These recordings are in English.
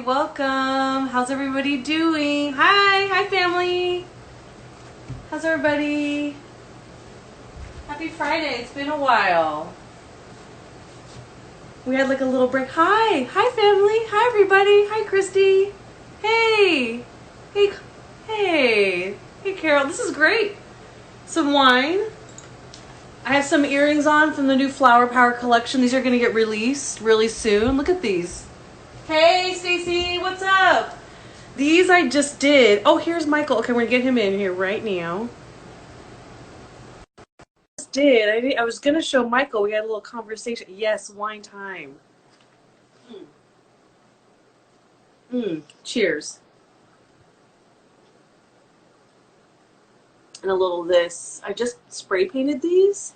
welcome. How's everybody doing? Hi family. How's everybody? Happy Friday. It's been a while. We had like a little break. Hi family. Hi everybody. Hi Christy. Hey. Hey Carol. This is great. Some wine. I have some earrings on from the new Flower Power collection. These are going to get released really soon. Look at these. Hey, Stacy, what's up? These I just did. Oh, here's Michael. Okay, we're going to get him in here right now. I was going to show Michael. We had a little conversation. Yes, wine time. Cheers. And a little of this. I just spray painted these.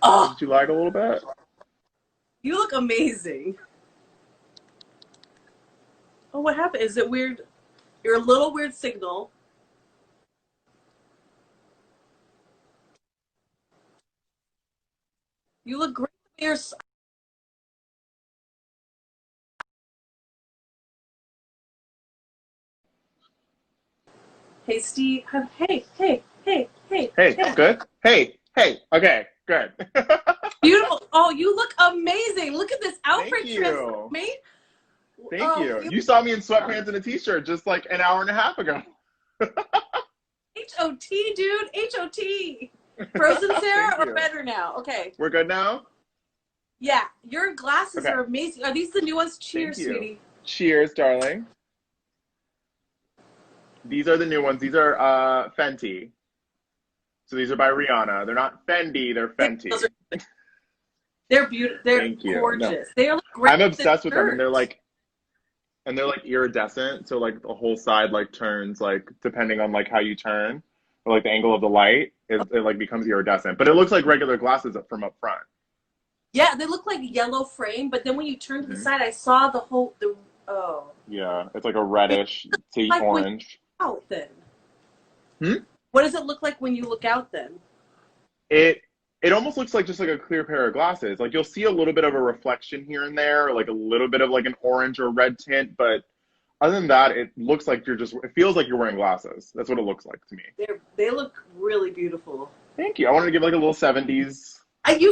Oh, Did you lag a little bit? you look amazing. Oh, what happened? Is it weird? You're a little weird signal. You look great. Hey, Steve. Hey. Hey, good? Hey, okay, good. Beautiful. Oh, you look amazing. Look at this outfit Thank you. made. Thank you. You saw me in sweatpants and a t-shirt just like an hour and a half ago. H-O-T, dude. H-O-T. Frozen Sarah or better now? Okay. We're good now? Yeah. Your glasses are amazing. Are these the new ones? Cheers, sweetie. Cheers, darling. These are the new ones. These are Fenty. So these are by Rihanna. They're not Fendi, they're Fenty. They're beautiful. They're gorgeous. No. They are great. I'm obsessed with them, and they're like iridescent, so like the whole side like turns like depending on like how you turn or like the angle of the light, it like becomes iridescent. But it looks like regular glasses from up front. Yeah, they look like yellow frame, but then when you turn to the side, I saw the whole Yeah, it's like a reddish to orange. Out then. What does it look like when you look out then? It almost looks like just like a clear pair of glasses. Like you'll see a little bit of a reflection here and there, or like a little bit of like an orange or red tint, but other than that, it looks like it feels like you're wearing glasses. That's what it looks like to me. They look really beautiful. Thank you. I wanted to give like a little 70s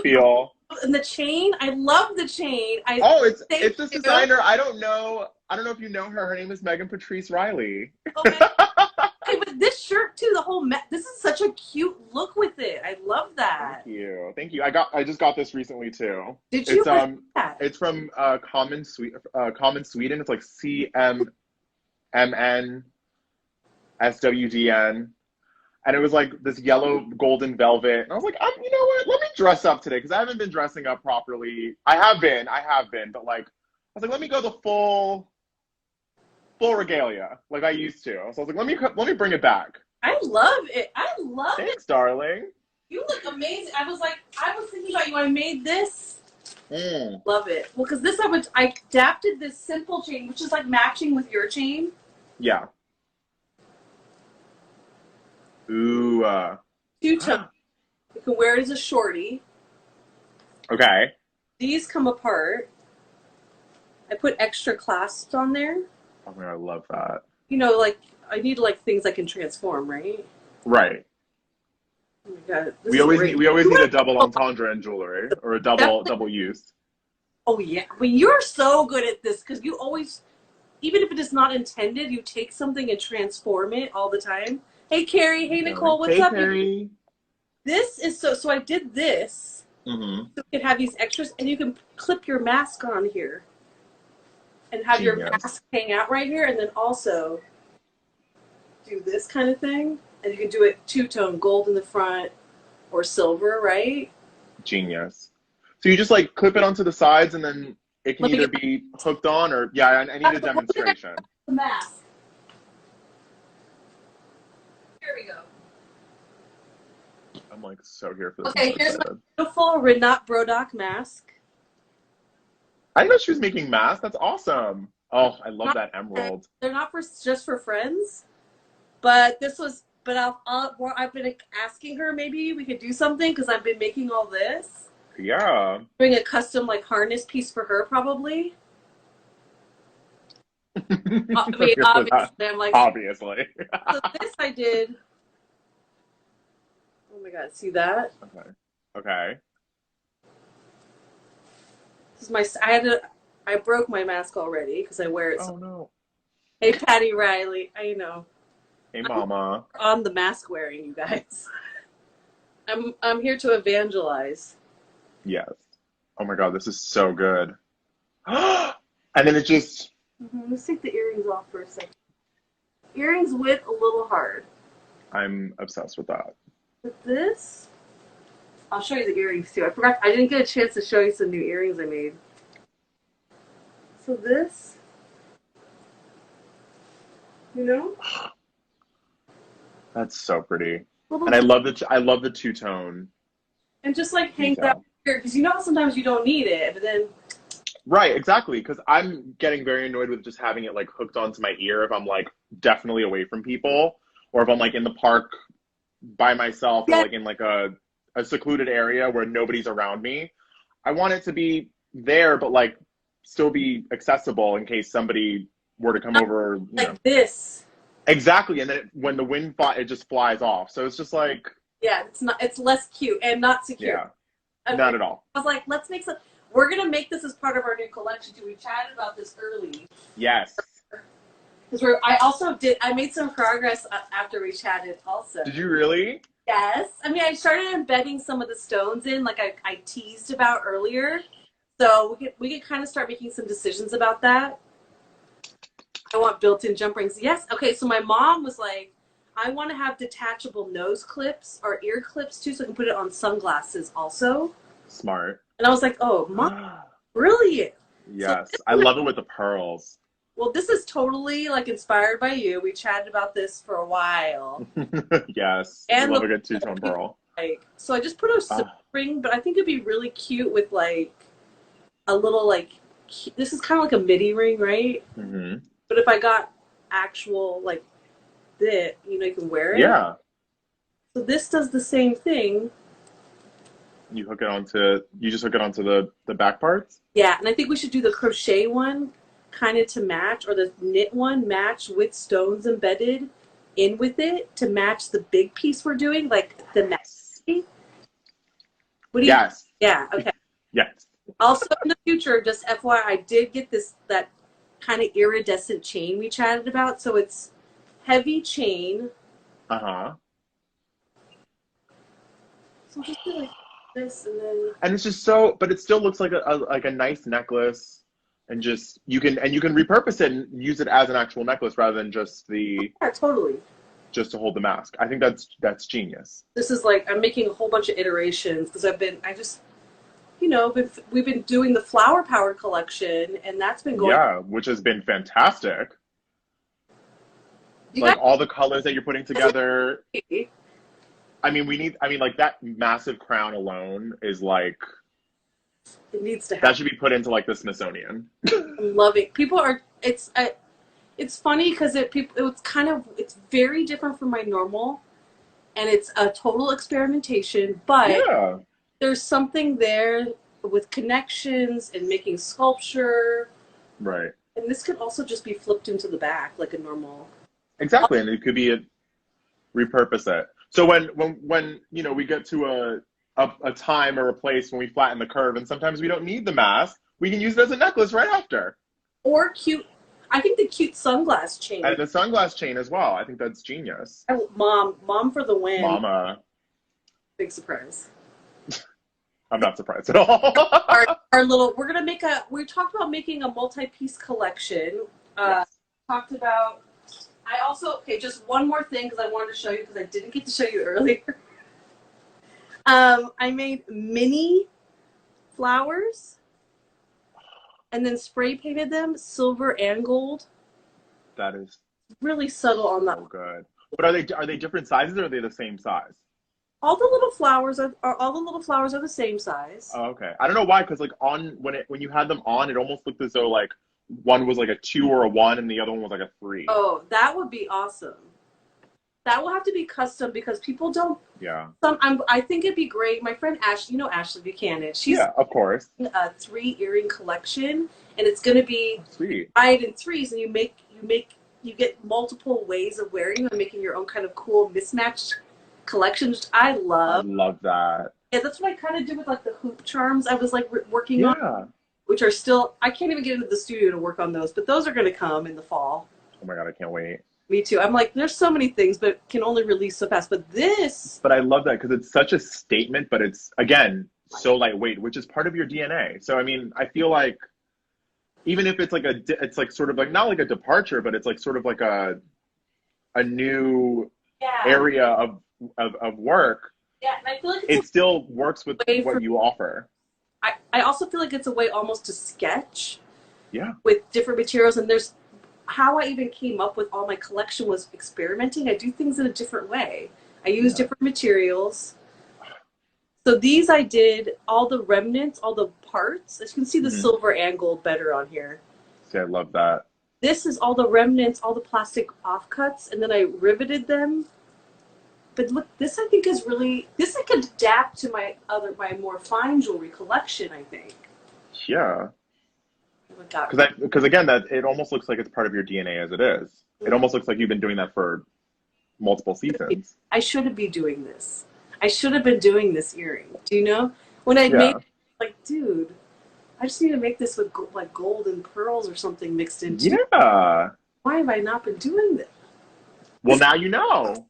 feel. And the chain, I love the chain. It's this designer. I don't know if you know her. Her name is Megan Patrice Riley. Okay. Okay, but this shirt too, this is such a cute look with it. I love that. Thank you. I just got this recently too. Did you? It's from Common Sweden. It's like CMMNSWDN. And it was like this yellow golden velvet. And I was like, you know what? Let me dress up today because I haven't been dressing up properly. I have been, but like I was like, let me go the full regalia like I used to. So I was like, let me bring it back. I love it. Thanks, darling. You look amazing. I was thinking about you. I made this. Love it. Well, because I adapted this simple chain, which is like matching with your chain. Yeah. Ooh. Two-tone. You can wear it as a shorty. Okay. These come apart. I put extra clasps on there. Oh my God, I love that. You know, like I need like things I can transform, right? Right. Oh my God, we always need a double entendre in jewelry or a double use. Oh yeah, I mean you're so good at this because you always, even if it is not intended, you take something and transform it all the time. Hey Carrie, hey Nicole, what's up? Carrie. This is so I did this. So you can have these extras, and you can clip your mask on here, and have your mask hang out right here, and then also do this kind of thing, and you can do it two-tone, gold in the front or silver, right? Genius. So you just like clip it onto the sides, and then it can either be hooked on or I need a demonstration. The mask. Here we go. I'm like so here for this. Okay, here's my beautiful Renat Brodock mask. I didn't know she was making masks. That's awesome. Oh, I love that emerald. They're not just for friends, but this was. But I've been asking her maybe we could do something because I've been making all this. Yeah. Doing a custom like harness piece for her probably. I mean, obviously, I'm like, obviously. so this I did. Oh my God, see that? Okay. Okay. This is my, I broke my mask already because I wear it. So, Oh no. hey, Patty Riley, I know. Hey, mama. On the mask wearing, you guys. I'm here to evangelize. Yes. Oh my God, this is so good. And then it just. Let's take the earrings off for a second. Earrings with a little hard. I'm obsessed with that. With this, I'll show you the earrings too. I forgot, I didn't get a chance to show you some new earrings I made. So this, you know? That's so pretty. And I love the two-tone. And just like hangs out here, because you know how sometimes you don't need it, but then. Right, exactly. Because I'm getting very annoyed with just having it like hooked onto my ear if I'm like definitely away from people, or if I'm like in the park by myself, or like in like a secluded area where nobody's around me. I want it to be there, but like still be accessible in case somebody were to come over. Like this. Exactly, and then when the wind it just flies off. So it's just like. Yeah, it's less cute and not secure. Yeah, okay. Not at all. I was like, let's make some. We're gonna make this as part of our new collection too. We chatted about this early. Yes. Because I made some progress after we chatted also. Did you really? Yes. I mean, I started embedding some of the stones in, like I teased about earlier. So we could kind of start making some decisions about that. I want built-in jump rings. Yes. Okay. So my mom was like, I want to have detachable nose clips or ear clips too, so I can put it on sunglasses also. Smart. And I was like, oh, Mom, brilliant. Yes. So I love it with the pearls. Well, this is totally like inspired by you. We chatted about this for a while. Yes. And I love a good two-tone pearl. So I just put a ring, but I think it'd be really cute with like a little like, this is kind of like a midi ring, right? Mm-hmm. But if I got actual like this, you know, you can wear it. Yeah. So this does the same thing. You just hook it onto the back parts? Yeah, and I think we should do the crochet one kind of to match, or the knit one match with stones embedded in with it to match the big piece we're doing, like the Yes. What do you? Yes. Yeah. Okay. Yes. Also in the future, just FYI, I did get that kind of iridescent chain we chatted about. So it's heavy chain. Uh-huh. So just do like this, and then. And it's just but it still looks like a nice necklace, and just you can repurpose it and use it as an actual necklace rather than just Yeah, totally. Just to hold the mask. I think that's genius. This is like, I'm making a whole bunch of iterations because we've been doing the flower powered collection, and that's been going. Yeah, which has been fantastic. All the colors that you're putting together. I mean, like that massive crown alone is like. It needs to happen. That should be put into like the Smithsonian. I'm loving. People are. It's funny because it's very different from my normal, and it's a total experimentation. But there's something there with connections and making sculpture. Right. And this could also just be flipped into the back like a normal. Exactly, and it could be repurpose it. So when we get to a time or a place when we flatten the curve, and sometimes we don't need the mask, we can use it as a necklace right after. Or cute. I think the cute sunglass chain. And the sunglass chain as well. I think that's genius. Mom for the win. Mama. Big surprise. I'm not surprised at all. We talked about making a multi-piece collection. Yes. Talked about, just one more thing because I wanted to show you because I didn't get to show you earlier. I made mini flowers and then spray painted them silver and gold. That is really subtle on that. So good. But are they different sizes or are they the same size? All the little flowers are the same size. Oh, okay. I don't know why, because like when you had them on, it almost looked as though like one was like a 2 or a 1 and the other one was like a 3. Oh, that would be awesome. That will have to be custom because people don't. Yeah. I think it'd be great. My friend Ashley, you know Ashley Buchanan. She's of course. A 3 earring collection, and it's going to be sweet. tied in threes, and you get multiple ways of wearing them, and making your own kind of cool mismatched collections, which I love. I love that. Yeah, that's what I kind of did with like the hoop charms. I was like working on, which are still. I can't even get into the studio to work on those, but those are going to come in the fall. Oh my God, I can't wait. Me too. I'm like, there's so many things, but can only release so fast. But this. But I love that because it's such a statement, but it's, again, so lightweight, which is part of your DNA. So, I mean, I feel like even if it's like it's like sort of like, not like a departure, but it's like sort of like a new area of work. Yeah, and I feel like it still works with what you offer. I also feel like it's a way almost to sketch. Yeah. With different materials, and there's how I even came up with all my collection was experimenting. I do things in a different way. I use different materials. So these I did all the remnants, all the parts. As you can see, the silver and gold better on here. See, I love that. This is all the remnants, all the plastic offcuts, and then I riveted them. But look, this I think is really, this I could adapt to my more fine jewelry collection, I think. Yeah. Because again, that it almost looks like it's part of your DNA as it is. It almost looks like you've been doing that for multiple seasons. I shouldn't be doing this. I should have been doing this earring. Do you know? When I made, like, dude, I just need to make this with like gold and pearls or something mixed into. Yeah. Why have I not been doing this? Well, now you know.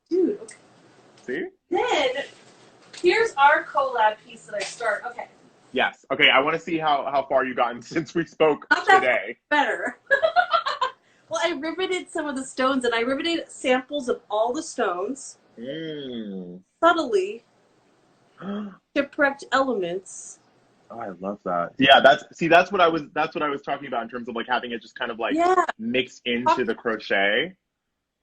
Dude. Okay. See? Then here's our collab piece that I start. Okay. Yes. Okay, I want to see how far you've gotten since we spoke today. Better. Well, I riveted some of the stones, and I riveted samples of all the stones. Subtly. Shipwrecked elements. Oh, I love that. Yeah, that's what I was talking about in terms of like having it just kind of like mixed into the crochet.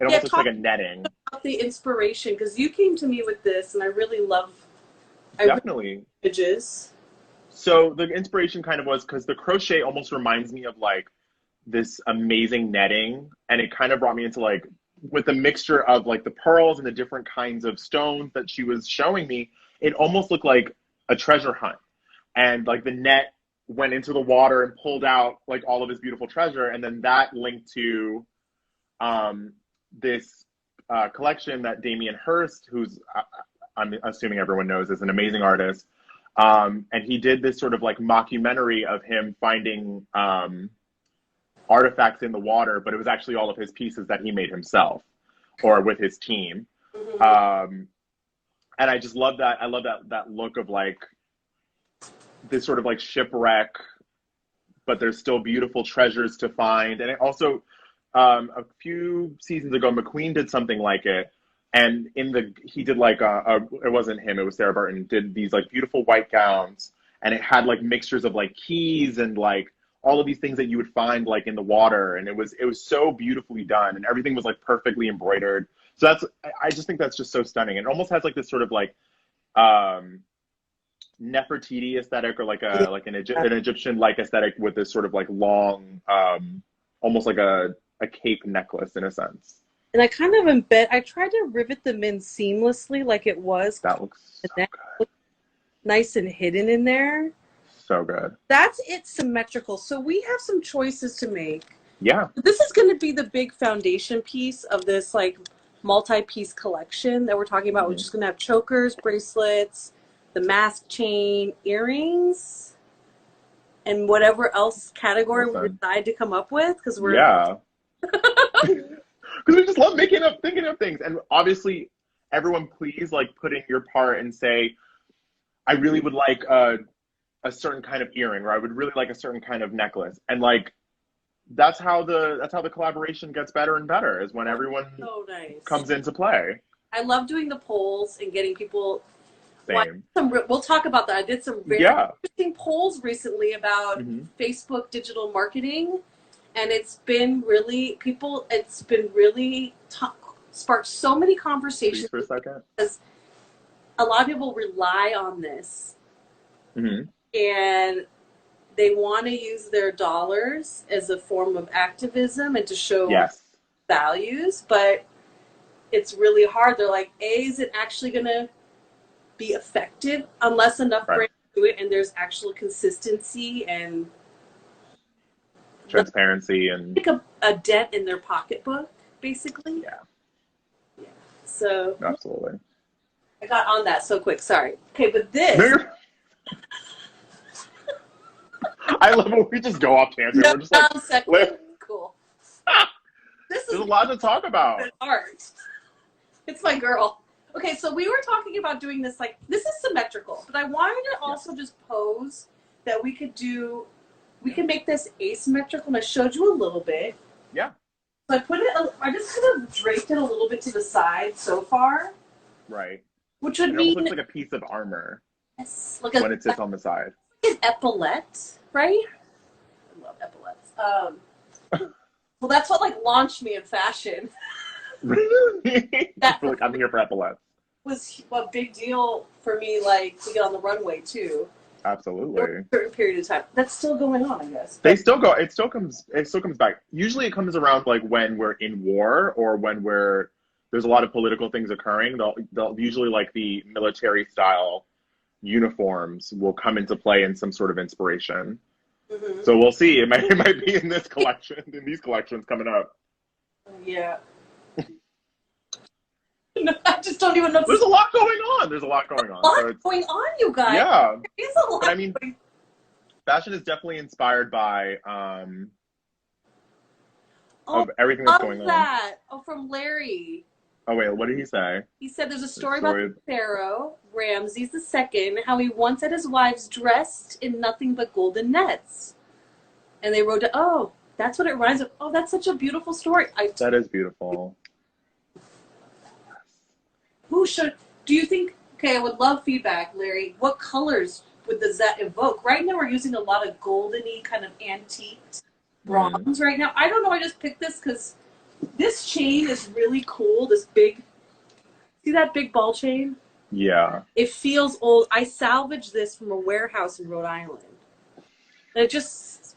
It almost looks like a netting. About the inspiration, because you came to me with this, and I really love. Definitely. Images. So the inspiration kind of was because the crochet almost reminds me of like this amazing netting, and it kind of brought me into like with the mixture of like the pearls and the different kinds of stones that she was showing me, it almost looked like a treasure hunt. And like the net went into the water and pulled out like all of his beautiful treasure, and then that linked to this collection that Damien Hirst, who's I'm assuming everyone knows, is an amazing artist. And he did this sort of like mockumentary of him finding artifacts in the water, but it was actually all of his pieces that he made himself or with his team. And I just love that. I love that look of like this sort of like shipwreck, but there's still beautiful treasures to find. And it also, a few seasons ago, McQueen did something like it. And he did like it wasn't him, it was Sarah Burton, did these like beautiful white gowns, and it had like mixtures of like keys and like all of these things that you would find like in the water, and it was so beautifully done, and everything was like perfectly embroidered. So I just think that's just so stunning. It almost has like this sort of like Nefertiti aesthetic, or like an Egyptian like aesthetic with this sort of like long, almost like a cape necklace in a sense. And I kind of I tried to rivet them in seamlessly like it was. That looks so good. Nice and hidden in there. So good. That's it symmetrical. So we have some choices to make. Yeah. This is going to be the big foundation piece of this like multi-piece collection that we're talking about. We're just going to have chokers, bracelets, the mask chain, earrings, and whatever else category we decide to come up with, because we're because we just love thinking of things. And obviously, everyone, please like put in your part and say, I really would like a certain kind of earring, or I would really like a certain kind of necklace. And like, that's how the collaboration gets better and better, is when everyone comes into play. I love doing the polls and getting people. Same. We'll talk about that. I did some very interesting polls recently about Facebook digital marketing. And it's been really sparked so many conversations. For a second. Because a lot of people rely on this. And they want to use their dollars as a form of activism and to show values. But it's really hard. They're like, is it actually going to be effective unless enough brands do it and there's actual consistency and transparency and like a dent in their pocketbook, basically. Yeah. So absolutely. I got on that so quick. Sorry. Okay, but this. I love when we just go off tangent. We're just like, cool. There's a lot to talk about. Art. It's my girl. Okay, so we were talking about doing this, like, this is symmetrical, but I wanted to also just pose that we could make this asymmetrical, and I showed you a little bit. Yeah. So I just kind of draped it a little bit to the side so far. Right. Which would mean... It looks like a piece of armor. Yes. When it sits on the side. An epaulette, right? I love epaulettes. Well, that's what, like, launched me in fashion. Really? Like, I'm here for epaulettes. Was a big deal for me, like, to get on the runway too. Absolutely. For a certain period of time. That's still going on, I guess. They still go. It still comes back. Usually, it comes around like when we're in war or when there's a lot of political things occurring. They'll usually, like, the military style uniforms will come into play in some sort of inspiration. Mm-hmm. So we'll see. It might be in this collection, in these collections coming up. Yeah. I just don't even know. There's a lot going on. Going on, you guys. Yeah. There's a lot. But, I mean, fashion is definitely inspired by of everything that's going on. Oh, from Larry. Oh wait, what did he say? He said there's a story about the pharaoh Ramses II, how he once had his wives dressed in nothing but golden nets, and they wrote, "Oh, that's what it reminds of." Oh, that's such a beautiful story. That is beautiful. Do you think, okay, I would love feedback, Larry. What colors would that evoke? Right now we're using a lot of goldeny kind of antiqued bronze right now. I don't know, I just picked this because this chain is really cool. This big, see that big ball chain? Yeah. It feels old. I salvaged this from a warehouse in Rhode Island. And it just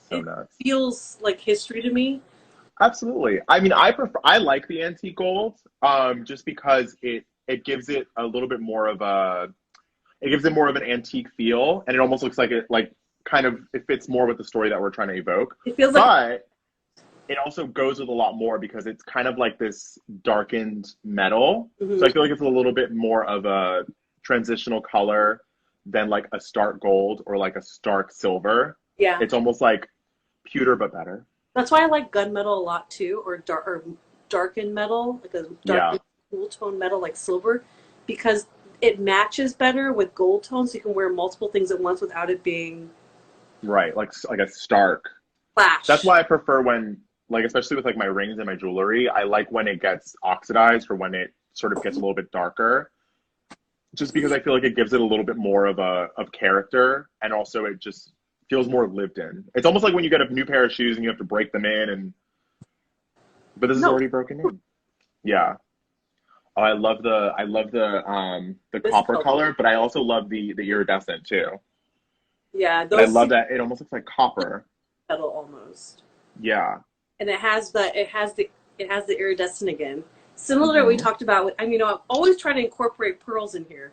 feels like history to me. Absolutely. I mean, I like the antique gold just because it gives it a little bit more of an antique feel, and it almost looks like it fits more with the story that we're trying to evoke. It feels but it also goes with a lot more because it's kind of like this darkened metal. Mm-hmm. So I feel like it's a little bit more of a transitional color than like a stark gold or like a stark silver. Yeah. It's almost like pewter but better. That's why I like gunmetal a lot too, or darkened metal, like a dark cool tone metal like silver, because it matches better with gold tones. So you can wear multiple things at once without it being right, like a stark flash. That's why I prefer when, like, especially with like my rings and my jewelry, I like when it gets oxidized or when it sort of gets a little bit darker, just because I feel like it gives it a little bit more of character, and also it just feels more lived in. It's almost like when you get a new pair of shoes and you have to break them in, but this is already broken in. Yeah. Oh, I love the copper color, but I also love the iridescent too. Yeah, I love that it almost looks like copper. Metal almost. Yeah. And it has the iridescent again. Similar to what we talked about. I'm always trying to incorporate pearls in here.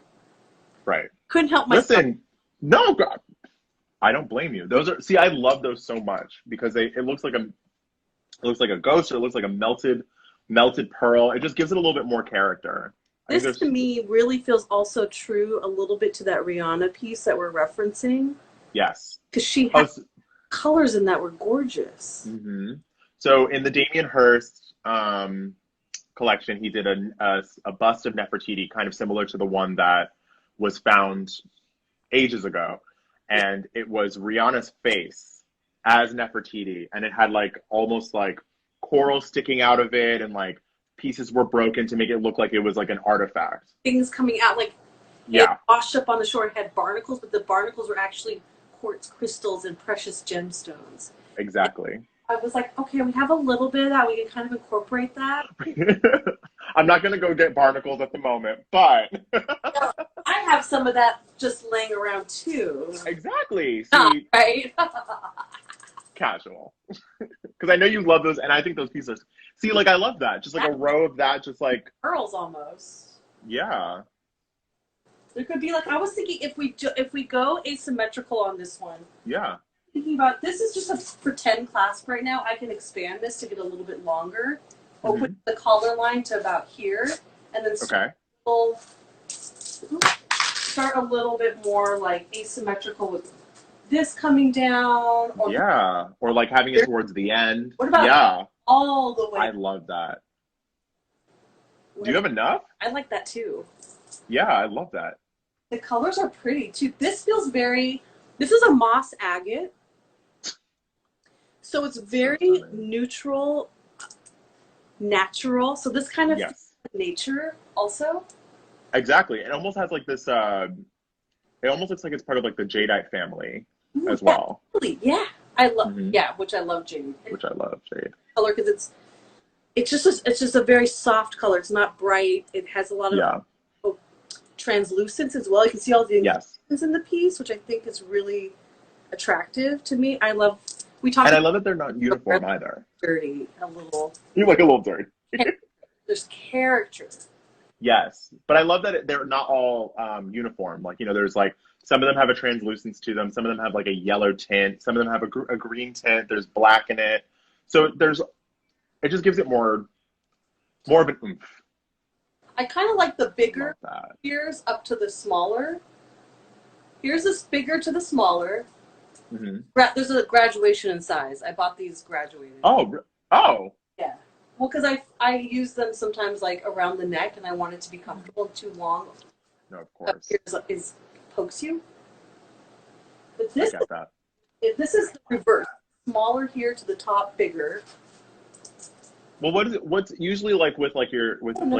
Right. Couldn't help myself. Listen, no, God, I don't blame you. I love those so much because it looks like a ghost, or it looks like a melted pearl. It just gives it a little bit more character. This to me really feels also true a little bit to that Rihanna piece that we're referencing. Yes. Because she has colors in that were gorgeous. Mm-hmm. So in the Damien Hirst collection, he did a bust of Nefertiti, kind of similar to the one that was found ages ago. And it was Rihanna's face as Nefertiti. And it had like almost like coral sticking out of it, and like pieces were broken to make it look like it was like an artifact. Things coming out, like it washed up on the shore. It had barnacles, but the barnacles were actually quartz crystals and precious gemstones. Exactly. And I was like, okay, we have a little bit of that. We can kind of incorporate that. I'm not going to go get barnacles at the moment, but I have some of that just laying around too. Exactly. See, right? Casual. Because I know you love those, and I think those pieces. See, like I love that. Just like a row of that, just like pearls almost. Yeah. There could be like I was thinking if we go asymmetrical on this one. Yeah. Thinking about this is just a pretend clasp right now. I can expand this to get a little bit longer. Open the collar line to about here, and then start a little bit more like asymmetrical with this coming down. Or or like having it towards the end. What about all the way? I love that. Do you have enough? I like that too. Yeah, I love that. The colors are pretty too. This feels this is a moss agate. So it's very neutral, natural. So this kind of nature also. Exactly. It almost has like this, it almost looks like it's part of like the jadeite family as well. Absolutely. Yeah. I love, which I love jade. Which I love jade. Color because it's just a very soft color. It's not bright. It has a lot of translucence as well. You can see all the ingredients in the piece, which I think is really attractive to me. I love. And I love that they're not uniform either. Dirty, a little. You like a little dirty. There's character. Yes, but I love that they're not all uniform. Like, you know, there's like some of them have a translucence to them. Some of them have like a yellow tint. Some of them have a green tint. There's black in it. So it just gives it more of an oomph. I kind of like the bigger ears up to the smaller. Here's this bigger to the smaller. There's a graduation in size. I bought these graduated. Oh. Yeah. Well, because I use them sometimes like around the neck, and I want it to be comfortable. Too long. No, of course. Is pokes you. But this, I get that. This is the reverse. Smaller here to the top, bigger. Well, what's usually like with like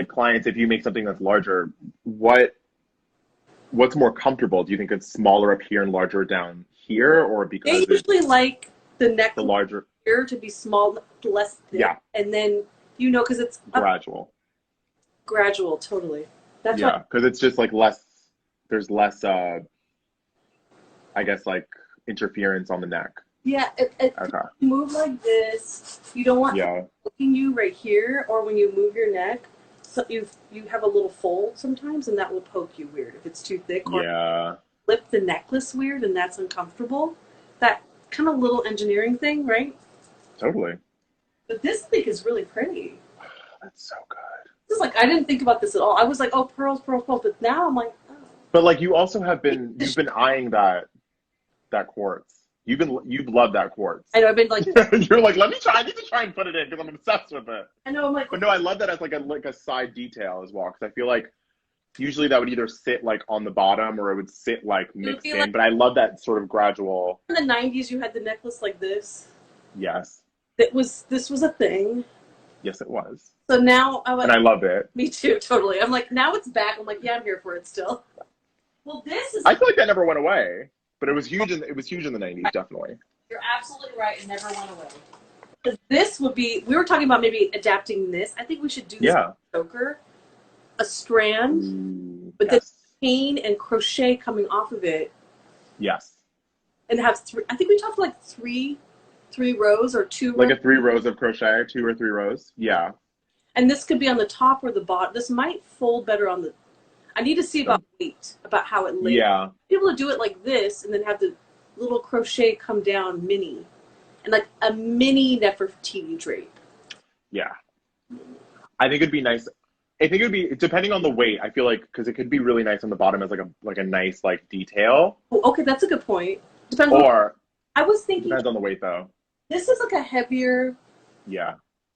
clients, if you make something that's larger, what's more comfortable? Do you think it's smaller up here and larger down here, or because they usually like the neck, the larger here to be small, less thick, and then because it's gradual, totally. That's because it's just like less. There's less, I guess, like interference on the neck. Yeah, you move like this. You don't want looking you right here, or when you move your neck, so you have a little fold sometimes, and that will poke you weird if it's too thick. Or flip the necklace weird, and that's uncomfortable. That kind of little engineering thing, right? Totally. But this thing is really pretty. That's so good. This is like I didn't think about this at all. I was like, oh, pearls, pearls, pearls. But now I'm like, oh. But like you also you've been eyeing that quartz. You've loved that quartz. I know. I've been like, you're like, I need to try and put it in because I'm obsessed with it. I know. I'm like, but no, I love that as like a side detail as well, because I feel like usually that would either sit like on the bottom or it would sit like mixed in. Like, but I love that sort of gradual. In the 90s, you had the necklace like this. Yes. This was a thing. Yes, it was. So now I'm like, and I love it. Me too, totally. I'm like, now it's back. I'm like, yeah, I'm here for it still. Well, this is. I feel like that never went away. But it was huge in the 90s, definitely. You're absolutely right. It never went away. Because this would be, we were talking about maybe adapting this. I think we should do this choker, a strand with the chain and crochet coming off of it. Yes. And have I think we talked like three rows or 2 rows. Like 3 rows of crochet, 2 or 3 rows. Yeah. And this could be on the top or the bottom. This might fold better on the. I need to see about weight, about how it lays. Yeah. Be able to do it like this and then have the little crochet come down mini. And like a mini Nefertiti drape. Yeah. I think it'd be nice. I think it would be, depending on the weight, I feel like, because it could be really nice on the bottom as like a nice like detail. Oh, okay, that's a good point. Depends I was thinking. Depends on the weight though. This is like a heavier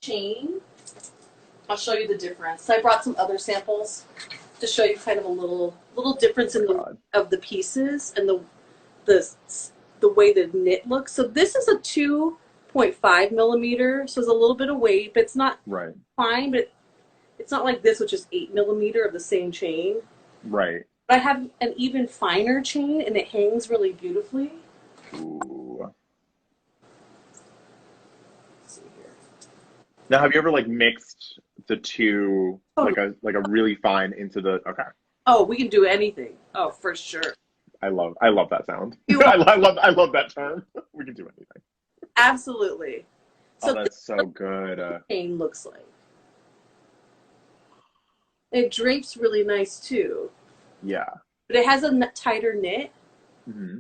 chain. I'll show you the difference. So I brought some other samples to show you kind of a little difference in the pieces and the way the knit looks. So this is a 2.5 millimeter, so it's a little bit of weight, but it's not fine. But it's not like this, which is 8 millimeter of the same chain. Right. But I have an even finer chain, and it hangs really beautifully. Ooh. Let's see here. Now, have you ever like mixed the two, like a really fine into the Oh, we can do anything. Oh, for sure. I love that sound. I love that term. We can do anything. Absolutely. Oh, So this that's so good. cane looks like. It drapes really nice too. Yeah. But it has a tighter knit. Mm-hmm.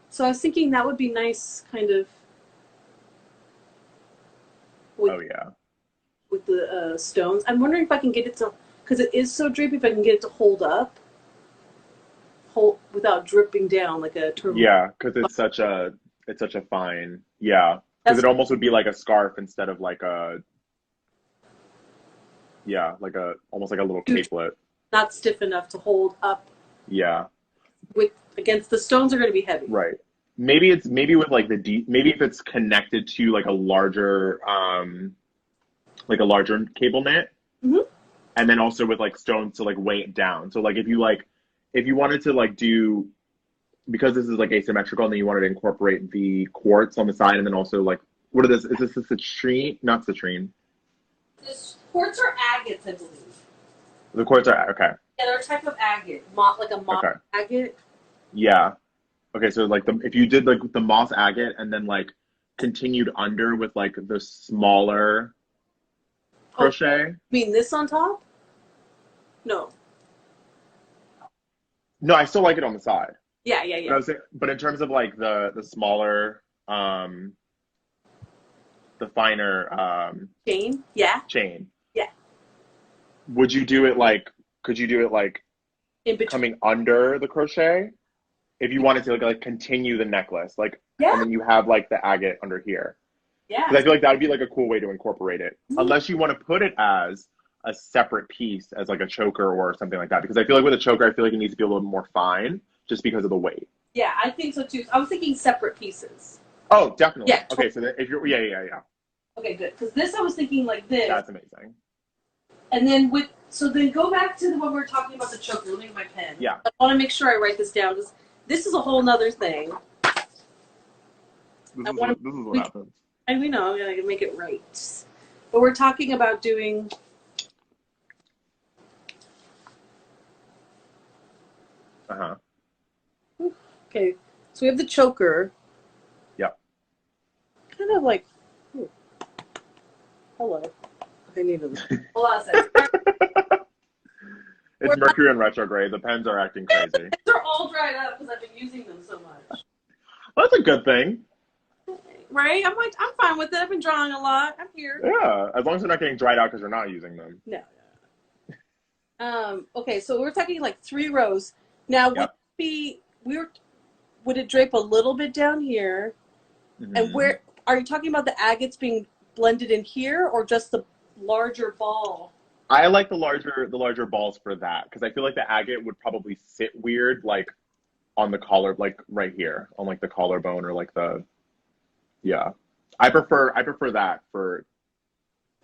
So I was thinking that would be nice kind of with, Oh, yeah. with the stones. I'm wondering if I can get it to, because it is so drapey, if I can get it to hold up without dripping down like a turtle. Yeah, because it's such a fine, yeah. Because it almost would be like a scarf instead of like a, yeah, like a, almost like a little capelet. Not stiff enough to hold up. Yeah. With against the stones are going to be heavy. Right. Maybe with like maybe if it's connected to like a larger cable knit, Mm-hmm. and then also with like stones to like weigh it down. So if you wanted to like do, because this is like asymmetrical, and then you wanted to incorporate the quartz on the side, and then also like, what are this? Is this a citrine? Not citrine. This quartz are agates, I believe. The quartz are okay. Yeah, they're a type of agate, like a moss agate. Yeah. Okay, so like if you did like the moss agate and then like continued under with like the smaller crochet. You mean this on top? No. No, I still like it on the side. Yeah. But in terms of like the smaller, the finer chain. Yeah. Chain. Yeah. Would you do it like? Could you do it like in between, coming under the crochet? If you wanted to like continue the necklace, like, yeah. And then you have like the agate under here. Yeah. Because I feel like that would be like a cool way to incorporate it, unless you want to put it as a separate piece, as like a choker or something like that. Because I feel like with a choker, I feel like it needs to be a little more fine, just because of the weight. Yeah, I think so too. I was thinking separate pieces. Oh, definitely. Yeah. Okay, so if you're, yeah. Okay, good. Because this, I was thinking like this. That's amazing. And then then go back to when we were talking about the choker. Let me get my pen. Yeah. I want to make sure I write this down because this is a whole nother thing. This is what happens. And we know, I'm going to make it right. But we're talking about doing... Uh-huh. Okay, so we have the choker. Yep. Kind of like... Hello. I need them. Hold on a second. It's Mercury in retrograde. The pens are acting crazy. They're all dried up because I've been using them so much. Well, that's a good thing. Right? I'm fine with it. I've been drawing a lot. I'm here. Yeah, as long as they're not getting dried out because you're not using them. No. Okay, so we're talking like 3 rows. Now, would it drape a little bit down here? Mm-hmm. And where are you talking about the agates being blended in here, or just the larger ball? I like the larger balls for that, because I feel like the agate would probably sit weird, like on the collar, like right here on like the collarbone, or like the, yeah. I prefer that for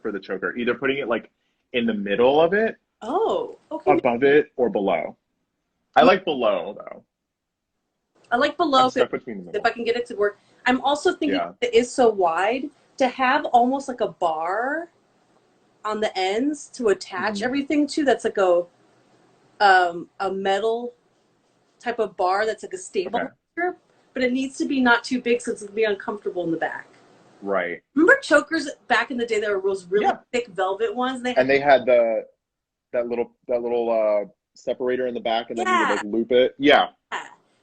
the choker, either putting it like in the middle of it, above it, or below. I like below though. I like below if I can get it to work. I'm also thinking it is so wide to have almost like a bar on the ends to attach everything to. That's like a metal type of bar that's like a stabilizer, but it needs to be not too big so it's going to be uncomfortable in the back. Right. Remember chokers back in the day? There were those really thick velvet ones. They had that little separator in the back, and then you would like loop it. Yeah.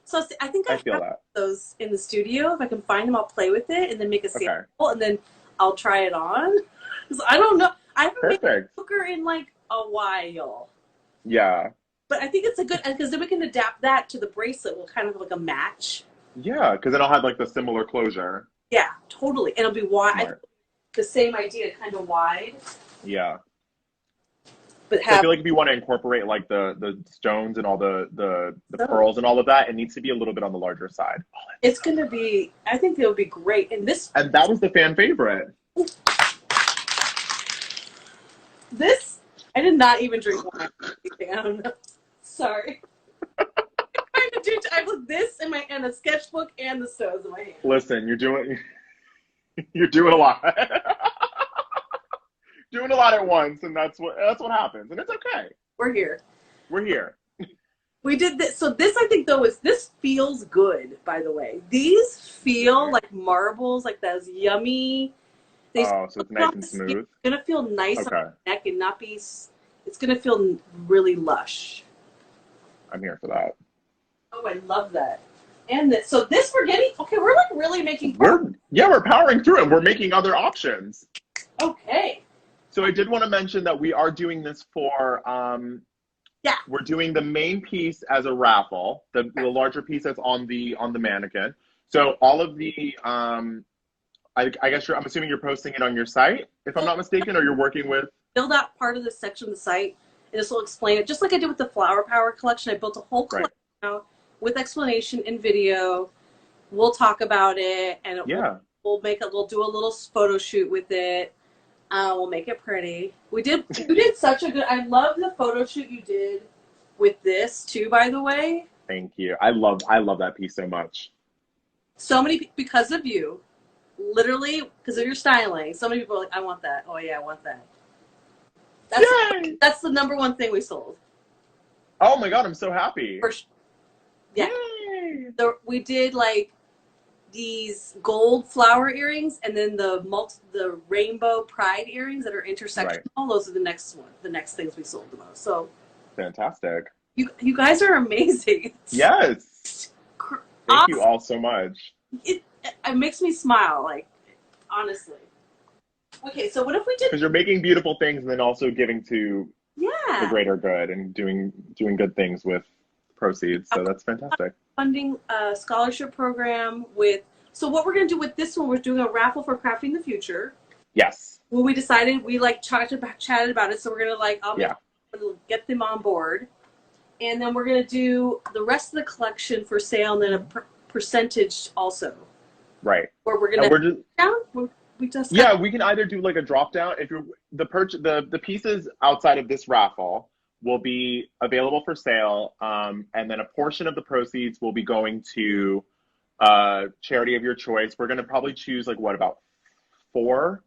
So I think I feel have that. Those in the studio. If I can find them, I'll play with it and then make a sample, and then I'll try it on. Because I don't know. I haven't made a choker in like a while. Yeah. But I think it's a good, because then we can adapt that to the bracelet. We'll kind of like a match. Yeah, because then I'll have like the similar closure. Yeah, totally. And it'll be wide. The same idea, kind of wide. Yeah. But I feel like if you want to incorporate like the stones and all the pearls and all of that, it needs to be a little bit on the larger side. It's going to be, I think it'll be great. And that was the fan favorite. This, I did not even drink wine. I don't know. Sorry. I have this and a sketchbook and the stones in my hand. Listen, you're doing a lot. Doing a lot at once, and that's what happens, and it's okay. We're here. We did this. So this, I think, though, this feels good, by the way. These feel like marbles, like those yummy. Oh, so it's nice and skin. smooth. It's gonna feel nice on Okay. the neck and not be. It's gonna feel really lush. I'm here for that. Oh, I love that. And this, so this we're getting. Okay, we're like really making progress. We're powering through it. We're making other options. Okay. So I did want to mention that we are doing this for Yeah. we're doing the main piece as a raffle, the larger piece that's on the mannequin. So all of the I guess I'm assuming you're posting it on your site, if I'm not mistaken, or you're working with. Build out part of this section of the site, and this will explain it. Just like I did with the Flower Power collection, I built a whole collection out with explanation in video. We'll talk about it, and we'll do a little photo shoot with it. We'll make it pretty. You did such a good. I love the photo shoot you did with this too. By the way, thank you. I love that piece so much. So many because of you. Literally, because of your styling, so many people are like, I want that. Oh, yeah, I want that. That's the number one thing we sold. Oh, my God, I'm so happy. Yeah. We did, like, these gold flower earrings and then the rainbow pride earrings that are intersectional. Right. Those are the next things we sold the most. So fantastic. You guys are amazing. Yes. Thank you all so much. It makes me smile, like, honestly. Okay, so what if we did... Because you're making beautiful things and then also giving to the greater good and doing good things with proceeds. So that's fantastic. Funding a scholarship program with... So what we're going to do with this one, we're doing a raffle for Crafting the Future. Yes. When we decided, we, like, chatted about it, so we're going to, like, get them on board. And then we're going to do the rest of the collection for sale and then a percentage also. Right. Where we're gonna we can either do like a drop down. If you're the pieces outside of this raffle will be available for sale, and then a portion of the proceeds will be going to charity of your choice. We're gonna probably choose like about 3 or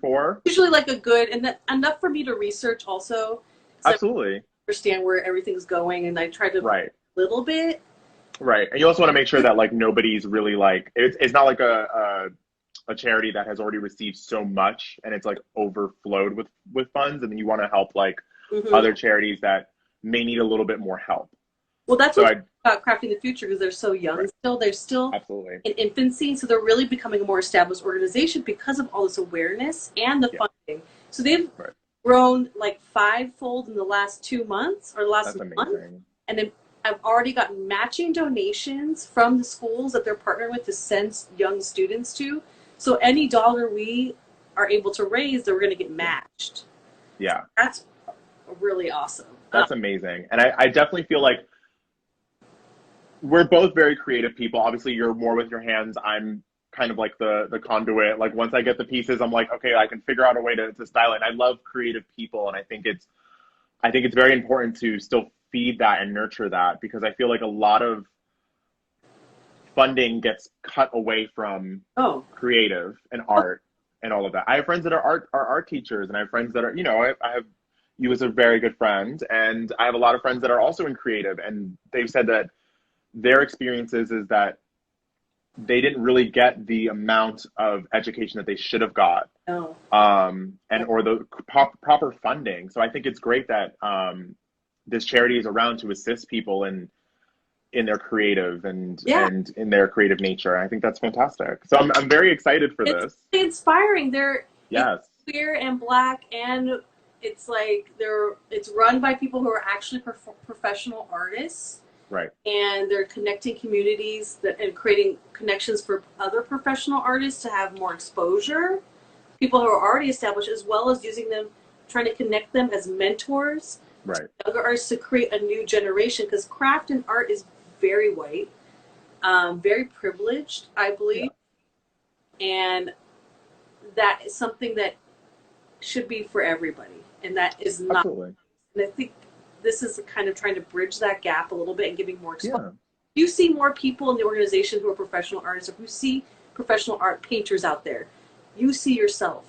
4. Usually like a good and enough for me to research also. Absolutely. I understand where everything's going, and I try to a little bit. Right, and you also want to make sure that like nobody's really like it's not like a charity that has already received so much and it's like overflowed with funds, and then you want to help like other charities that may need a little bit more help. Well, that's about Crafting the Future because they're so young still. They're still in infancy, so they're really becoming a more established organization because of all this awareness and the funding. So they've grown like 5-fold in the last 2 months or the last month, and then I've already gotten matching donations from the schools that they're partnering with to send young students to. So any dollar we are able to raise, they're going to get matched. Yeah. That's really awesome. That's amazing. And I definitely feel like we're both very creative people. Obviously, you're more with your hands. I'm kind of like the conduit. Like once I get the pieces, I'm like, okay, I can figure out a way to style it. And I love creative people. And I think it's very important to still feed that and nurture that, because I feel like a lot of funding gets cut away from creative and art and all of that. I have friends that are art teachers, and I have friends that are, I have you as a very good friend, and I have a lot of friends that are also in creative, and they've said that their experiences is that they didn't really get the amount of education that they should have got, or the proper funding. So I think it's great that this charity is around to assist people in their creative and in their creative nature. I think that's fantastic. So I'm very excited for this. It's inspiring. It's queer and Black, and it's like it's run by people who are actually professional artists. Right. And they're connecting communities and creating connections for other professional artists to have more exposure. People who are already established, as well as using them, trying to connect them as mentors. Right. Younger artists to create a new generation, because craft and art is very white, very privileged, I believe. Yeah. And that is something that should be for everybody. And that is not. Absolutely. And I think this is kind of trying to bridge that gap a little bit and giving more exposure. Yeah. You see more people in the organization who are professional artists, or you see professional art painters out there, you see yourself.